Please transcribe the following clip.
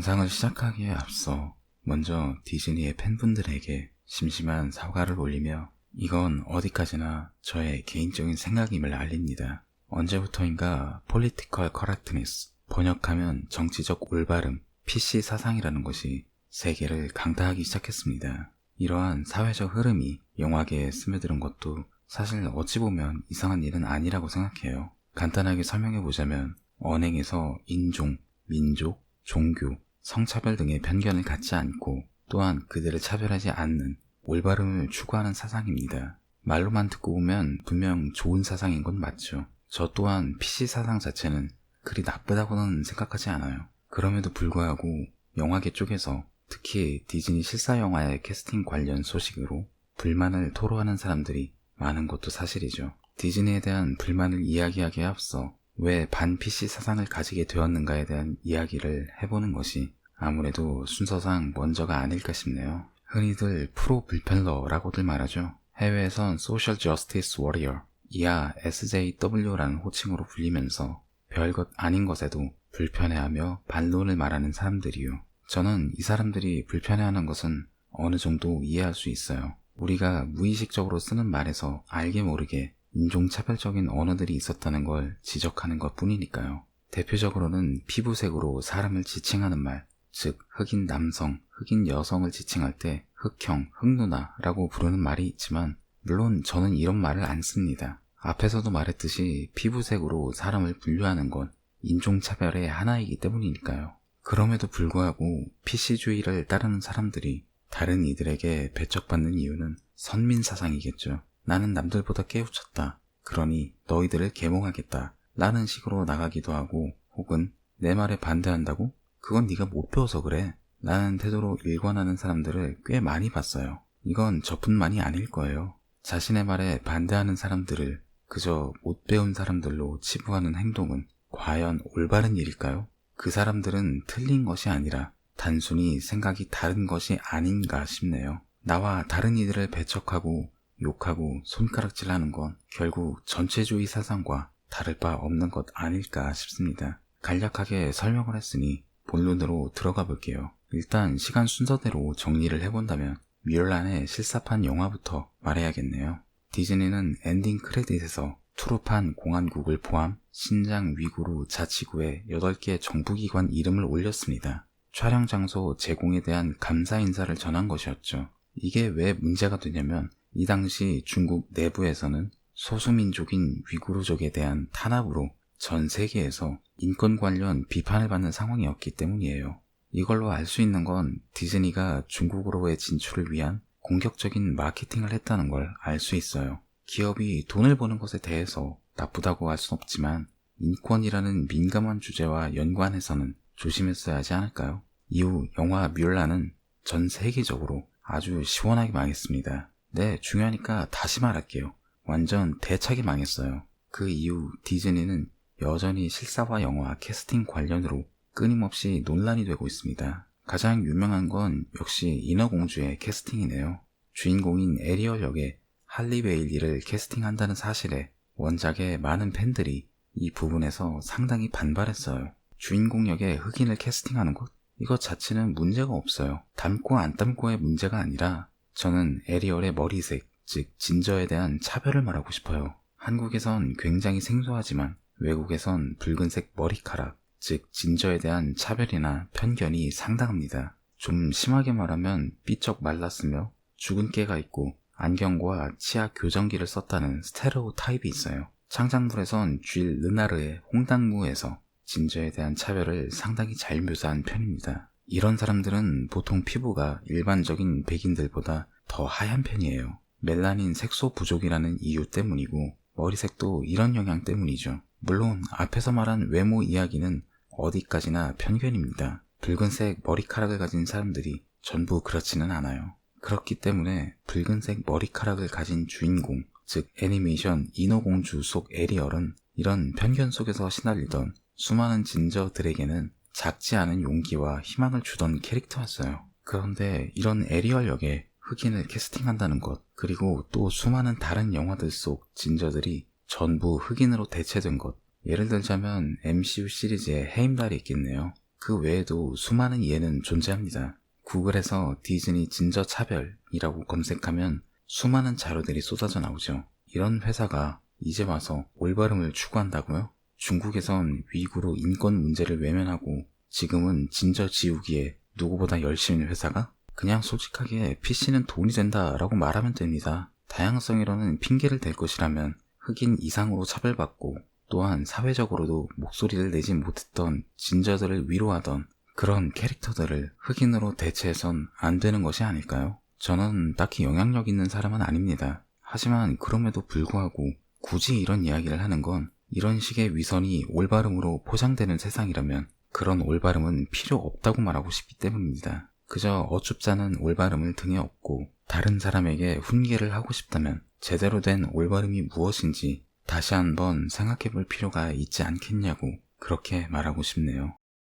영상을 시작하기에 앞서 먼저 디즈니의 팬분들에게 심심한 사과를 올리며 이건 어디까지나 저의 개인적인 생각임을 알립니다. 언제부터인가 Political Correctness, 번역하면 정치적 올바름, PC 사상이라는 것이 세계를 강타하기 시작했습니다. 이러한 사회적 흐름이 영화계에 스며드는 것도 사실 어찌 보면 이상한 일은 아니라고 생각해요. 간단하게 설명해보자면 언행에서 인종, 민족, 종교, 성차별 등의 편견을 갖지 않고 또한 그들을 차별하지 않는 올바름을 추구하는 사상입니다. 말로만 듣고 보면 분명 좋은 사상인 건 맞죠. 저 또한 PC 사상 자체는 그리 나쁘다고는 생각하지 않아요. 그럼에도 불구하고 영화계 쪽에서 특히 디즈니 실사 영화의 캐스팅 관련 소식으로 불만을 토로하는 사람들이 많은 것도 사실이죠. 디즈니에 대한 불만을 이야기하기에 앞서 왜 반 PC 사상을 가지게 되었는가에 대한 이야기를 해보는 것이 아무래도 순서상 먼저가 아닐까 싶네요. 흔히들 프로 불편러라고들 말하죠. 해외에선 소셜 저스티스 워리어, 이하 SJW라는 호칭으로 불리면서 별것 아닌 것에도 불편해하며 반론을 말하는 사람들이요. 저는 이 사람들이 불편해하는 것은 어느 정도 이해할 수 있어요. 우리가 무의식적으로 쓰는 말에서 알게 모르게 인종차별적인 언어들이 있었다는 걸 지적하는 것 뿐이니까요. 대표적으로는 피부색으로 사람을 지칭하는 말, 즉 흑인 남성, 흑인 여성을 지칭할 때 흑형, 흑누나라고 부르는 말이 있지만 물론 저는 이런 말을 안 씁니다. 앞에서도 말했듯이 피부색으로 사람을 분류하는 건 인종차별의 하나이기 때문이니까요. 그럼에도 불구하고 PC주의를 따르는 사람들이 다른 이들에게 배척받는 이유는 선민사상이겠죠. 나는 남들보다 깨우쳤다. 그러니 너희들을 계몽하겠다. 라는 식으로 나가기도 하고 혹은 내 말에 반대한다고? 그건 네가 못 배워서 그래. 라는 태도로 일관하는 사람들을 꽤 많이 봤어요. 이건 저뿐만이 아닐 거예요. 자신의 말에 반대하는 사람들을 그저 못 배운 사람들로 치부하는 행동은 과연 올바른 일일까요? 그 사람들은 틀린 것이 아니라 단순히 생각이 다른 것이 아닌가 싶네요. 나와 다른 이들을 배척하고 욕하고 손가락질하는 건 결국 전체주의 사상과 다를 바 없는 것 아닐까 싶습니다. 간략하게 설명을 했으니 본론으로 들어가 볼게요. 일단 시간 순서대로 정리를 해본다면 뮬란의 실사판 영화부터 말해야겠네요. 디즈니는 엔딩 크레딧에서 투르판 공안국을 포함 신장 위구르 자치구의 8개 정부기관 이름을 올렸습니다. 촬영 장소 제공에 대한 감사 인사를 전한 것이었죠. 이게 왜 문제가 되냐면 이 당시 중국 내부에서는 소수민족인 위구르족에 대한 탄압으로 전 세계에서 인권 관련 비판을 받는 상황이었기 때문이에요. 이걸로 알 수 있는 건 디즈니가 중국으로의 진출을 위한 공격적인 마케팅을 했다는 걸 알 수 있어요. 기업이 돈을 버는 것에 대해서 나쁘다고 할 순 없지만 인권이라는 민감한 주제와 연관해서는 조심했어야 하지 않을까요? 이후 영화 뮬란은 전 세계적으로 아주 시원하게 망했습니다. 네, 중요하니까 다시 말할게요. 완전 대차게 망했어요. 그 이후 디즈니는 여전히 실사화 영화 캐스팅 관련으로 끊임없이 논란이 되고 있습니다. 가장 유명한 건 역시 인어공주의 캐스팅이네요. 주인공인 에리얼 역에 할리 베일리를 캐스팅한다는 사실에 원작의 많은 팬들이 이 부분에서 상당히 반발했어요. 주인공 역에 흑인을 캐스팅하는 것? 이것 자체는 문제가 없어요. 닮고 안 닮고의 문제가 아니라 저는 에리얼의 머리색, 즉 진저에 대한 차별을 말하고 싶어요. 한국에선 굉장히 생소하지만 외국에선 붉은색 머리카락, 즉 진저에 대한 차별이나 편견이 상당합니다. 좀 심하게 말하면 삐쩍 말랐으며 죽은 깨가 있고 안경과 치아 교정기를 썼다는 스테레오 타입이 있어요. 창작물에선 쥘 르나르의 홍당무에서 진저에 대한 차별을 상당히 잘 묘사한 편입니다. 이런 사람들은 보통 피부가 일반적인 백인들보다 더 하얀 편이에요. 멜라닌 색소 부족이라는 이유 때문이고 머리색도 이런 영향 때문이죠. 물론 앞에서 말한 외모 이야기는 어디까지나 편견입니다. 붉은색 머리카락을 가진 사람들이 전부 그렇지는 않아요. 그렇기 때문에 붉은색 머리카락을 가진 주인공, 즉 애니메이션 인어공주 속 에리얼은 이런 편견 속에서 시달리던 수많은 진저들에게는 작지 않은 용기와 희망을 주던 캐릭터였어요. 그런데 이런 에리얼 역에 흑인을 캐스팅한다는 것, 그리고 또 수많은 다른 영화들 속 진저들이 전부 흑인으로 대체된 것, 예를 들자면 MCU 시리즈에 해임달이 있겠네요. 그 외에도 수많은 예는 존재합니다. 구글에서 디즈니 진저 차별이라고 검색하면 수많은 자료들이 쏟아져 나오죠. 이런 회사가 이제 와서 올바름을 추구한다고요? 중국에선 위구르 인권 문제를 외면하고 지금은 진저 지우기에 누구보다 열심인 회사가? 그냥 솔직하게 PC는 돈이 된다라고 말하면 됩니다. 다양성이라는 핑계를 댈 것이라면 흑인 이상으로 차별받고 또한 사회적으로도 목소리를 내지 못했던 진저들을 위로하던 그런 캐릭터들을 흑인으로 대체해선 안 되는 것이 아닐까요? 저는 딱히 영향력 있는 사람은 아닙니다. 하지만 그럼에도 불구하고 굳이 이런 이야기를 하는 건 이런 식의 위선이 올바름으로 포장되는 세상이라면 그런 올바름은 필요 없다고 말하고 싶기 때문입니다. 그저 어줍잖은 올바름을 등에 업고 다른 사람에게 훈계를 하고 싶다면 제대로 된 올바름이 무엇인지 다시 한번 생각해 볼 필요가 있지 않겠냐고 그렇게 말하고 싶네요.